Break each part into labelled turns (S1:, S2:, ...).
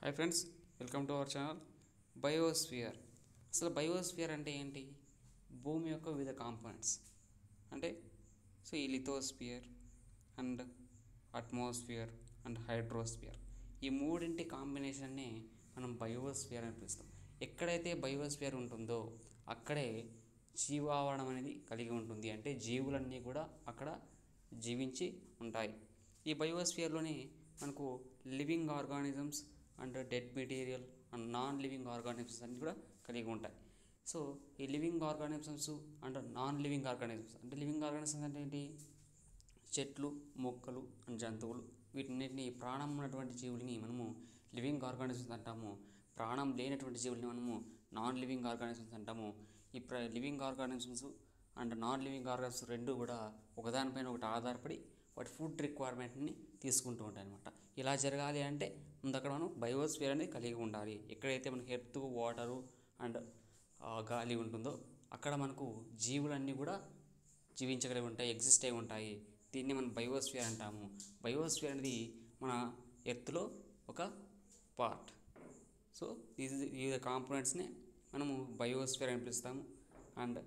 S1: Hi friends, welcome to our channel biosphere. అసలు biosphere అంటే ఏంటి? భూమి యొక్క వివిధ కాంపోనెంట్స్ అంటే ఈ lithosphere and atmosphere and hydrosphere, ఈ మూడింటి కాంబినేషన్ని మనం బయోస్ఫియర్ అని పిలుస్తాం. ఎక్కడైతే బయోస్ఫియర్ ఉంటుందో అక్కడే జీవావరణం అనేది కలిగి ఉంటుంది. అంటే జీవులన్నీ కూడా అక్కడ జీవించి ఉంటాయి. ఈ బయోస్ఫియర్లోనే మనకు living organisms and dead material and non living organisms అన్నీ కూడా కలిగి ఉంటాయి. సో ఈ living organisms and non living organisms అంటే లివింగ్ ఆర్గానిజమ్స్ అంటే ఏంటి? చెట్లు, మొక్కలు అండ్ జంతువులు, వీటిన్నిటిని ప్రాణం ఉన్నటువంటి జీవుల్ని మనము లివింగ్ ఆర్గానిజమ్స్ అంటాము. ప్రాణం లేనటువంటి జీవుల్ని మనము నాన్ లివింగ్ ఆర్గానిజమ్స్ అంటాము. ఈ living organisms and non living organisms రెండు కూడా ఒకదానిపైన ఒకటి ఆధారపడి వాటి ఫుడ్ రిక్వైర్మెంట్ని తీసుకుంటూ ఉంటాయి అన్నమాట. ఇలా జరగాలి అంటే ముందు అక్కడ మనం బయోస్ఫియర్ అనేది కలిగి ఉండాలి. ఎక్కడైతే మనకి ఎర్త్, వాటరు అండ్ గాలి ఉంటుందో అక్కడ మనకు జీవులన్నీ కూడా జీవించగలిగి ఉంటాయి, ఎగ్జిస్ట్ అయి ఉంటాయి. దీన్ని మనం బయోస్ఫియర్ అంటాము. బయోస్ఫియర్ అనేది మన ఎర్త్లో ఒక పార్ట్. సో ఈ కాంపోనెంట్స్ని మనము బయోస్ఫియర్ అని పిలుస్తాము. And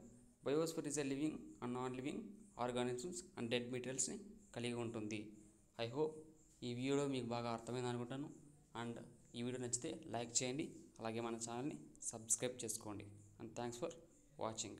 S1: biosphere is a living and non living organisms and dead మెటీరియల్స్ని కలిగి ఉంటుంది. ఐ హోప్ ఈ వీడియో మీకు బాగా అర్థమైంది అనుకుంటాను. అండ్ ఈ వీడియో నచ్చితే లైక్ చేయండి, అలాగే మన ఛానల్ని సబ్స్క్రైబ్ చేసుకోండి. And thanks for watching.